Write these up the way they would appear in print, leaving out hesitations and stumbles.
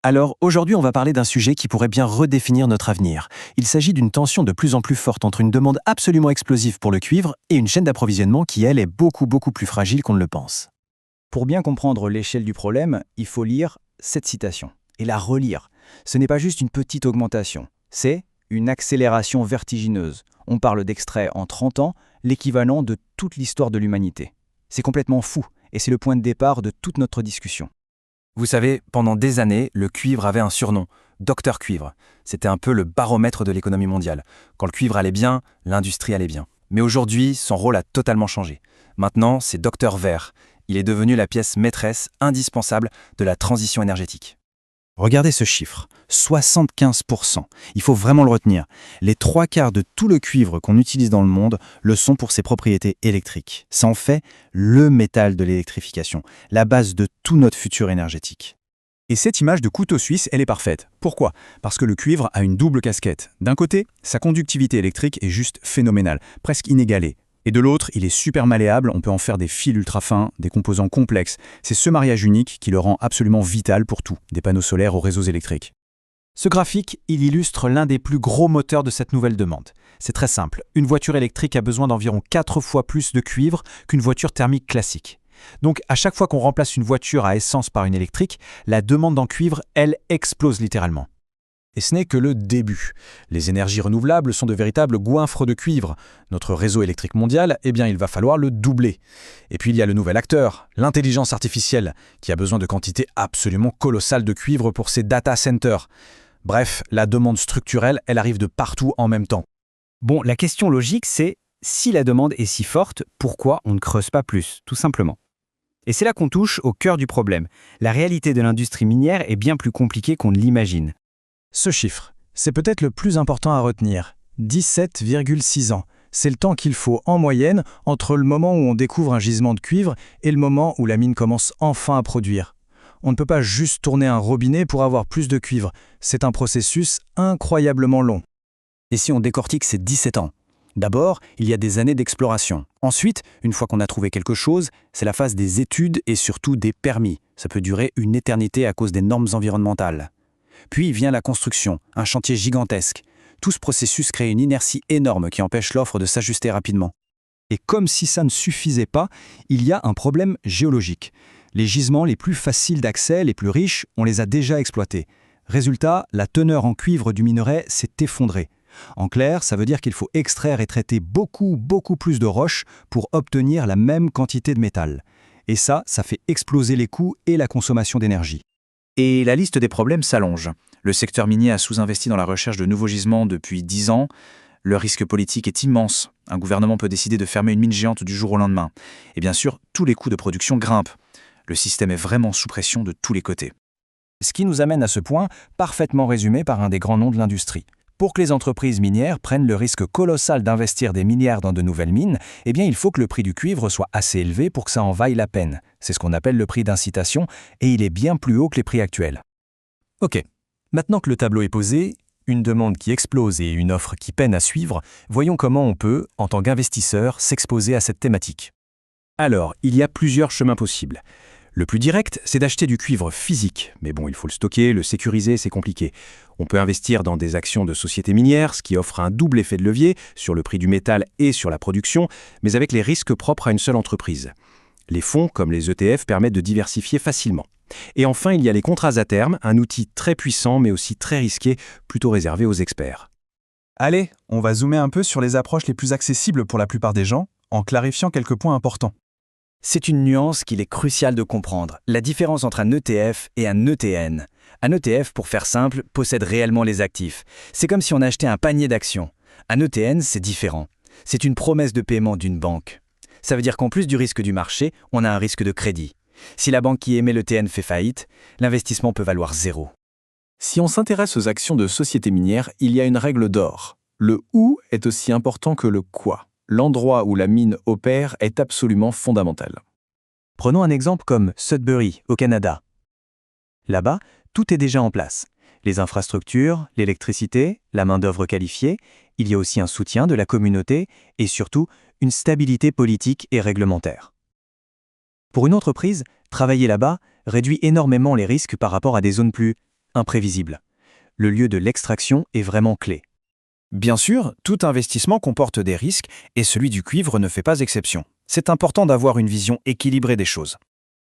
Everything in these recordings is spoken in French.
Alors aujourd'hui, on va parler d'un sujet qui pourrait bien redéfinir notre avenir. Il s'agit d'une tension de plus en plus forte entre une demande absolument explosive pour le cuivre et une chaîne d'approvisionnement qui, elle, est beaucoup plus fragile qu'on ne le pense. Pour bien comprendre l'échelle du problème, il faut lire cette citation et la relire. Ce n'est pas juste une petite augmentation, c'est une accélération vertigineuse. On parle d'extrait en 30 ans, l'équivalent de toute l'histoire de l'humanité. C'est complètement fou et c'est le point de départ de toute notre discussion. Vous savez, pendant des années, le cuivre avait un surnom, Docteur Cuivre. C'était un peu le baromètre de l'économie mondiale. Quand le cuivre allait bien, l'industrie allait bien. Mais aujourd'hui, son rôle a totalement changé. Maintenant, c'est Docteur Vert. Il est devenu la pièce maîtresse indispensable de la transition énergétique. Regardez ce chiffre, 75%. Il faut vraiment le retenir. Les 3/4 de tout le cuivre qu'on utilise dans le monde le sont pour ses propriétés électriques. Ça en fait le métal de l'électrification, la base de tout notre futur énergétique. Et cette image de couteau suisse, elle est parfaite. Pourquoi? Parce que le cuivre a une double casquette. D'un côté, sa conductivité électrique est juste phénoménale, presque inégalée. Et de l'autre, il est super malléable, on peut en faire des fils ultra fins, des composants complexes. C'est ce mariage unique qui le rend absolument vital pour tout, des panneaux solaires aux réseaux électriques. Ce graphique, il illustre l'un des plus gros moteurs de cette nouvelle demande. C'est très simple, une voiture électrique a besoin d'environ 4 fois plus de cuivre qu'une voiture thermique classique. Donc à chaque fois qu'on remplace une voiture à essence par une électrique, la demande en cuivre, elle, explose littéralement. Et ce n'est que le début. Les énergies renouvelables sont de véritables goinfres de cuivre. Notre réseau électrique mondial, eh bien, il va falloir le doubler. Et puis il y a le nouvel acteur, l'intelligence artificielle, qui a besoin de quantités absolument colossales de cuivre pour ses data centers. Bref, la demande structurelle, elle arrive de partout en même temps. Bon, la question logique, c'est si la demande est si forte, pourquoi on ne creuse pas plus, tout simplement? Et c'est là qu'on touche au cœur du problème. La réalité de l'industrie minière est bien plus compliquée qu'on ne l'imagine. Ce chiffre, c'est peut-être le plus important à retenir. 17,6 ans. C'est le temps qu'il faut en moyenne entre le moment où on découvre un gisement de cuivre et le moment où la mine commence enfin à produire. On ne peut pas juste tourner un robinet pour avoir plus de cuivre. C'est un processus incroyablement long. Et si on décortique ces 17 ans? D'abord, il y a des années d'exploration. Ensuite, une fois qu'on a trouvé quelque chose, c'est la phase des études et surtout des permis. Ça peut durer une éternité à cause des normes environnementales. Puis vient la construction, un chantier gigantesque. Tout ce processus crée une inertie énorme qui empêche l'offre de s'ajuster rapidement. Et comme si ça ne suffisait pas, il y a un problème géologique. Les gisements les plus faciles d'accès, les plus riches, on les a déjà exploités. Résultat, la teneur en cuivre du minerai s'est effondrée. En clair, ça veut dire qu'il faut extraire et traiter beaucoup plus de roches pour obtenir la même quantité de métal. Et ça fait exploser les coûts et la consommation d'énergie. Et la liste des problèmes s'allonge. Le secteur minier a sous-investi dans la recherche de nouveaux gisements depuis 10 ans. Le risque politique est immense. Un gouvernement peut décider de fermer une mine géante du jour au lendemain. Et bien sûr, tous les coûts de production grimpent. Le système est vraiment sous pression de tous les côtés. Ce qui nous amène à ce point, parfaitement résumé par un des grands noms de l'industrie. Pour que les entreprises minières prennent le risque colossal d'investir des milliards dans de nouvelles mines, eh bien il faut que le prix du cuivre soit assez élevé pour que ça en vaille la peine. C'est ce qu'on appelle le prix d'incitation, et il est bien plus haut que les prix actuels. Ok, maintenant que le tableau est posé, une demande qui explose et une offre qui peine à suivre, voyons comment on peut, en tant qu'investisseur, s'exposer à cette thématique. Alors, il y a plusieurs chemins possibles. Le plus direct, c'est d'acheter du cuivre physique. Mais bon, il faut le stocker, le sécuriser, c'est compliqué. On peut investir dans des actions de sociétés minières, ce qui offre un double effet de levier sur le prix du métal et sur la production, mais avec les risques propres à une seule entreprise. Les fonds, comme les ETF, permettent de diversifier facilement. Et enfin, il y a les contrats à terme, un outil très puissant mais aussi très risqué, plutôt réservé aux experts. Allez, on va zoomer un peu sur les approches les plus accessibles pour la plupart des gens, en clarifiant quelques points importants. C'est une nuance qu'il est crucial de comprendre, la différence entre un ETF et un ETN. Un ETF, pour faire simple, possède réellement les actifs. C'est comme si on achetait un panier d'actions. Un ETN, c'est différent. C'est une promesse de paiement d'une banque. Ça veut dire qu'en plus du risque du marché, on a un risque de crédit. Si la banque qui émet l'ETN fait faillite, l'investissement peut valoir zéro. Si on s'intéresse aux actions de sociétés minières, il y a une règle d'or. Le « où » est aussi important que le « quoi ». L'endroit où la mine opère est absolument fondamental. Prenons un exemple comme Sudbury, au Canada. Là-bas, tout est déjà en place. Les infrastructures, l'électricité, la main-d'œuvre qualifiée, il y a aussi un soutien de la communauté et surtout une stabilité politique et réglementaire. Pour une entreprise, travailler là-bas réduit énormément les risques par rapport à des zones plus imprévisible. Le lieu de l'extraction est vraiment clé. Bien sûr, tout investissement comporte des risques et celui du cuivre ne fait pas exception. C'est important d'avoir une vision équilibrée des choses.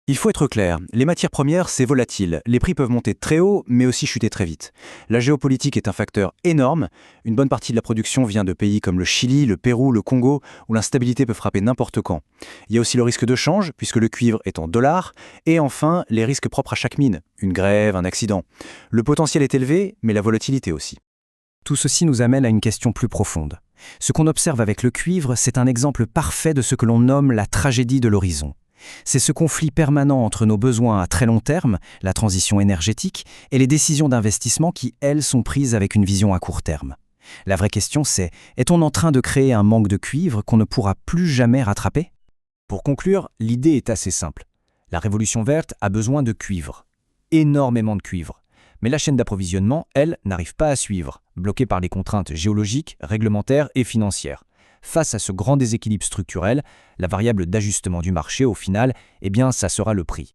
Il faut être clair, les matières premières, c'est volatile. Les prix peuvent monter très haut, mais aussi chuter très vite. La géopolitique est un facteur énorme. Une bonne partie de la production vient de pays comme le Chili, le Pérou, le Congo, où l'instabilité peut frapper n'importe quand. Il y a aussi le risque de change, puisque le cuivre est en dollars. Et enfin, les risques propres à chaque mine, une grève, un accident. Le potentiel est élevé, mais la volatilité aussi. Tout ceci nous amène à une question plus profonde. Ce qu'on observe avec le cuivre, c'est un exemple parfait de ce que l'on nomme la tragédie de l'horizon. C'est ce conflit permanent entre nos besoins à très long terme, la transition énergétique, et les décisions d'investissement qui, elles, sont prises avec une vision à court terme. La vraie question c'est, est-on en train de créer un manque de cuivre qu'on ne pourra plus jamais rattraper ? Pour conclure, l'idée est assez simple. La révolution verte a besoin de cuivre. Énormément de cuivre. Mais la chaîne d'approvisionnement, elle, n'arrive pas à suivre, bloquée par les contraintes géologiques, réglementaires et financières. Face à ce grand déséquilibre structurel, la variable d'ajustement du marché, au final, ça sera le prix.